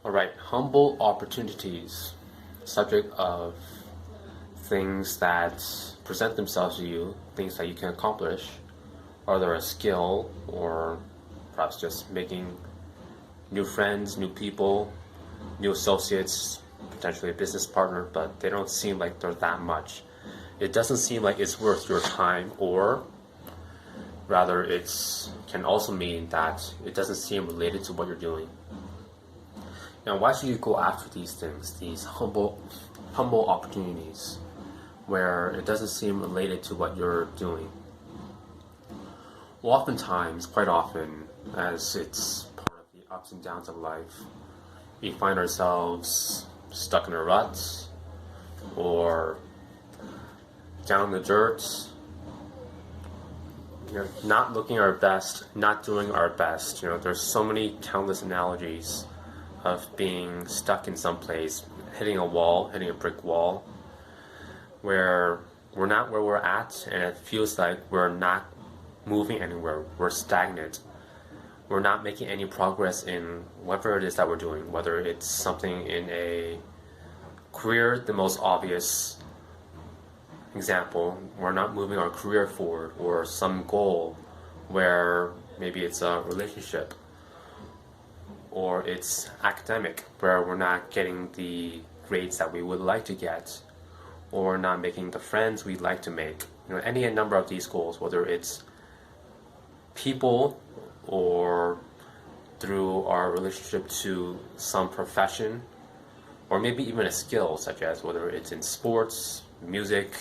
Alright, humble opportunities. Subject of things that present themselves to you, things that you can accomplish, whether a skill or perhaps just making new friends, new people, new associates, potentially a business partner, but they don't seem like they're that much. It doesn't seem like it's worth your time, or rather it can also mean that it doesn't seem related to what you're doing. Now, why should you go after these things, these humble opportunities, where it doesn't seem related to what you're doing? Well, oftentimes, quite often, as it's part of the ups and downs of life, we find ourselves stuck in a rut, or down in the dirt, not looking our best, not doing our best. There's so many countless analogies of being stuck in some place, hitting a brick wall, where we're not where we're at, and it feels like we're not moving anywhere. We're stagnant. We're not making any progress in whatever it is that we're doing, whether it's something in a career, the most obvious example. We're not moving our career forward, or some goal where maybe it's a relationship, or it's academic, where we're not getting the grades that we would like to get, or not making the friends we'd like to make. Any number of these goals, whether it's people or through our relationship to some profession, or maybe even a skill, such as whether it's in sports, music,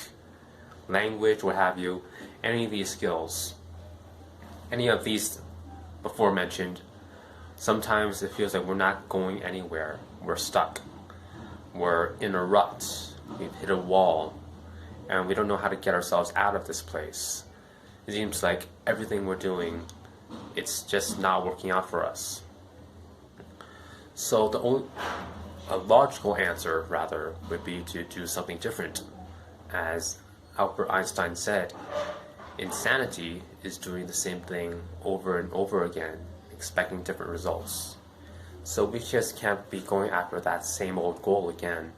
language, what have you. Any of these skills, any of these before mentioned, sometimes it feels like we're not going anywhere. We're stuck. We're in a rut. We've hit a wall, and we don't know how to get ourselves out of this place. It seems like everything we're doing, it's just not working out for us. So a logical answer, rather, would be to do something different. As Albert Einstein said, insanity is doing the same thing over and over again, expecting different results. So we just can't be going after that same old goal again,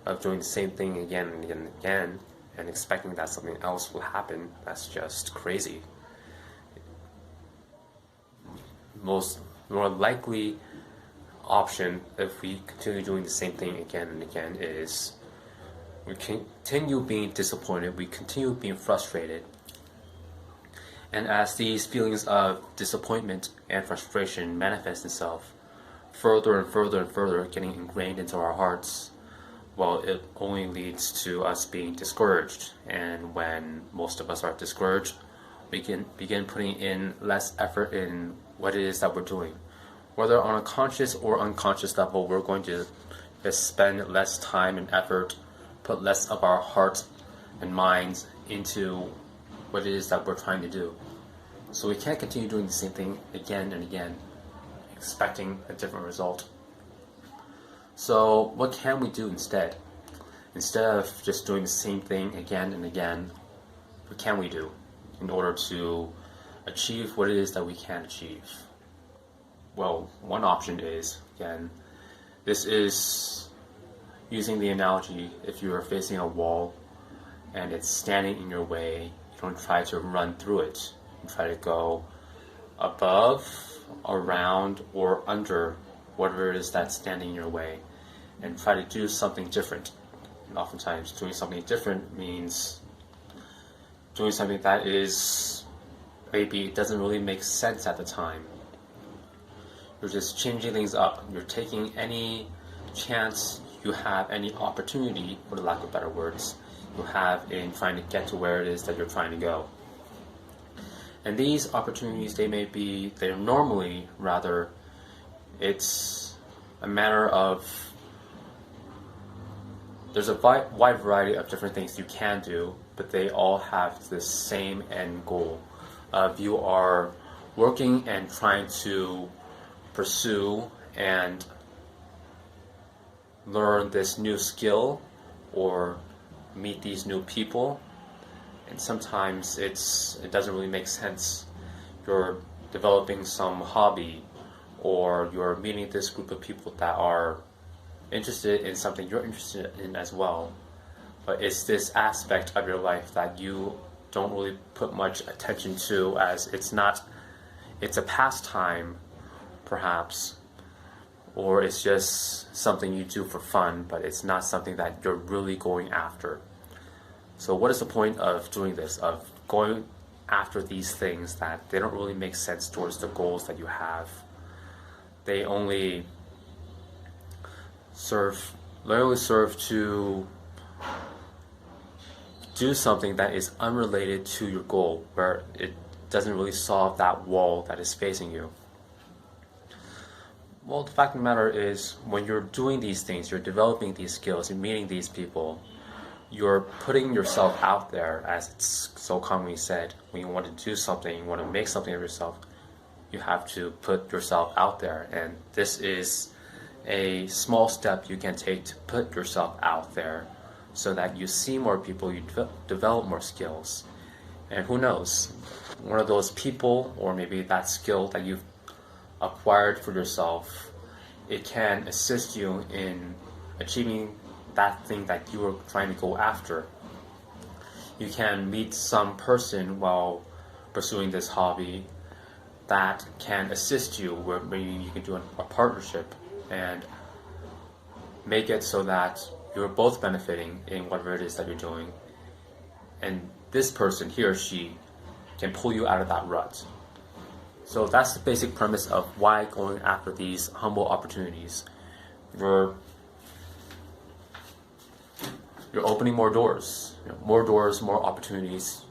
of doing the same thing again and again and again, and expecting that something else will happen. That's just crazy. More likely option, if we continue doing the same thing again and again, is we continue being disappointed, we continue being frustrated, and as these feelings of disappointment and frustration manifest itself further and further and further, getting ingrained into our hearts, well, it only leads to us being discouraged. And when most of us are discouraged, we can begin putting in less effort in what it is that we're doing. Whether on a conscious or unconscious level, we're going to just spend less time and effort, put less of our heart and minds into what it is that we're trying to do. So we can't continue doing the same thing again and again, expecting a different result. So what can we do instead? Instead of just doing the same thing again and again, what can we do in order to achieve what it is that we can achieve? Well, one option is, again, this is using the analogy, if you are facing a wall and it's standing in your way, you don't try to run through it. You try to go above, around, or under whatever it is that's standing in your way, and try to do something different. And oftentimes doing something different means doing something that is maybe it doesn't really make sense at the time. You're just changing things up. You're taking any chance you have, any opportunity, for the lack of better words, you have in trying to get to where it is that you're trying to go. And these opportunities, they're normally, rather, it's a matter of, there's a wide variety of different things you can do, but they all have the same end goal of you are working and trying to pursue and learn this new skill or meet these new people. And sometimes it doesn't really make sense. You're developing some hobby, or you're meeting this group of people that are interested in something you're interested in as well, but it's this aspect of your life that you don't really put much attention to, as it's a pastime perhaps, or it's just something you do for fun, but it's not something that you're really going after. So what is the point of doing this, of going after these things that they don't really make sense towards the goals that you have? They only serve to do something that is unrelated to your goal, where it doesn't really solve that wall that is facing you. Well, the fact of the matter is, when you're doing these things, you're developing these skills, you're meeting these people, you're putting yourself out there, as it's so commonly said. When you want to do something, you want to make something of yourself, you have to put yourself out there. And this is a small step you can take to put yourself out there, so that you see more people, you develop more skills. And who knows, one of those people, or maybe that skill that you've acquired for yourself, it can assist you in achieving that thing that you are trying to go after. You can meet some person while pursuing this hobby that can assist you, where maybe you can do a partnership and make it so that you're both benefiting in whatever it is that you're doing, and this person, he or she, can pull you out of that rut. So that's the basic premise of why going after these humble opportunities. You're opening more doors, more opportunities.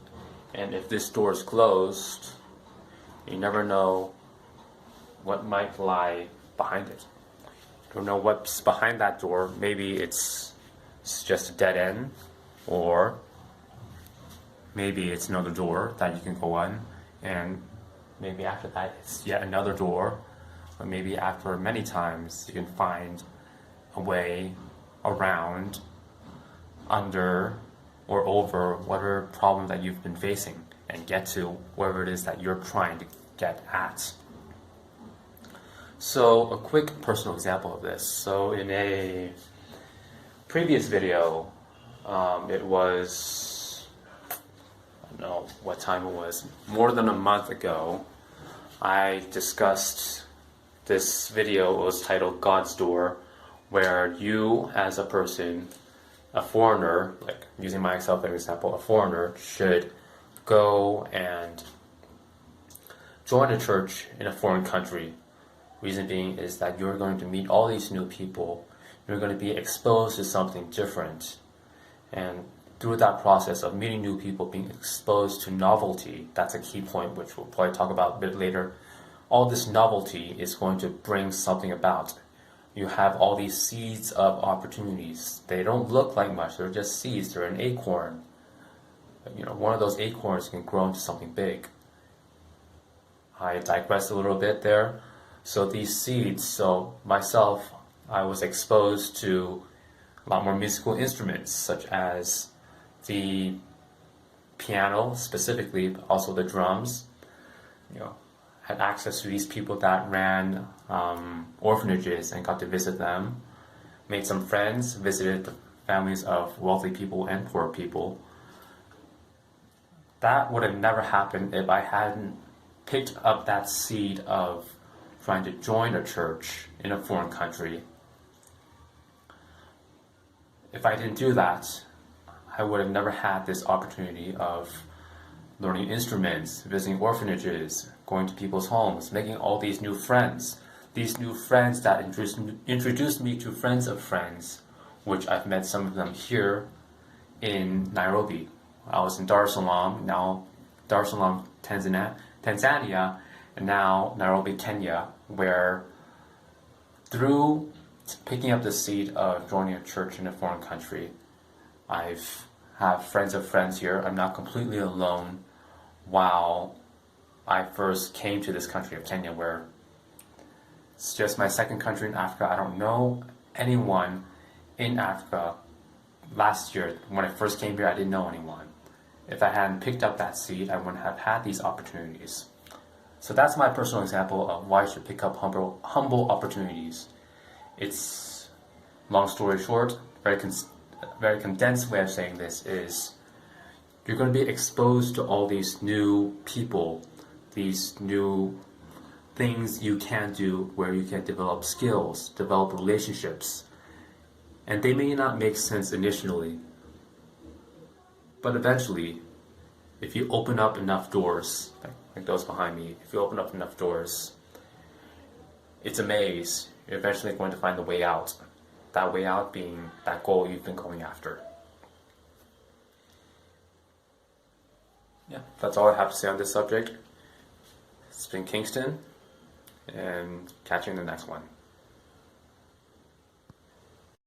And if this door is closed, you never know what might lie behind it. You don't know what's behind that door. Maybe it's just a dead end, or maybe it's another door that you can go on, and maybe after that it's yet another door, or maybe after many times you can find a way around, under, or over whatever problem that you've been facing and get to wherever it is that you're trying to get at. So a quick personal example of this. So in a previous video, it was, I don't know what time it was, more than a month ago, I discussed this video. It was titled God's Door, where you as a person, a foreigner, like using myself as an example, a foreigner should go and join a church in a foreign country. Reason being is that you're going to meet all these new people, you're going to be exposed to something different, and through that process of meeting new people, being exposed to novelty, that's a key point which we'll probably talk about a bit later. All this novelty is going to bring something about. You have all these seeds of opportunities. They don't look like much, they're just seeds, they're an acorn. One of those acorns can grow into something big. I digressed a little bit there. So these seeds, myself, I was exposed to a lot more musical instruments, such as the piano specifically, but also the drums. Had access to these people that ran orphanages and got to visit them, made some friends, visited the families of wealthy people and poor people. That would have never happened if I hadn't picked up that seed of trying to join a church in a foreign country. If I didn't do that, I would have never had this opportunity of learning instruments, visiting orphanages, going to people's homes, making all these new friends. These new friends that introduced me to friends of friends, which I've met some of them here in Nairobi. I was in Dar es Salaam, Tanzania, and now Nairobi, Kenya, where through picking up the seed of joining a church in a foreign country, I have friends of friends here. I'm not completely alone. While I first came to this country of Kenya, where it's just my second country in Africa. I don't know anyone in Africa. Last year, when I first came here, I didn't know anyone. If I hadn't picked up that seed, I wouldn't have had these opportunities. So that's my personal example of why you should pick up humble opportunities. It's, long story short, very condensed way of saying this is you're going to be exposed to all these new people, these new things you can do where you can develop skills, develop relationships. And they may not make sense initially, but eventually, if you open up enough doors, like those behind me, if you open up enough doors, it's a maze. You're eventually going to find the way out. That way out being that goal you've been going after. Yeah, that's all I have to say on this subject. It's been Kingston, and catch you in the next one.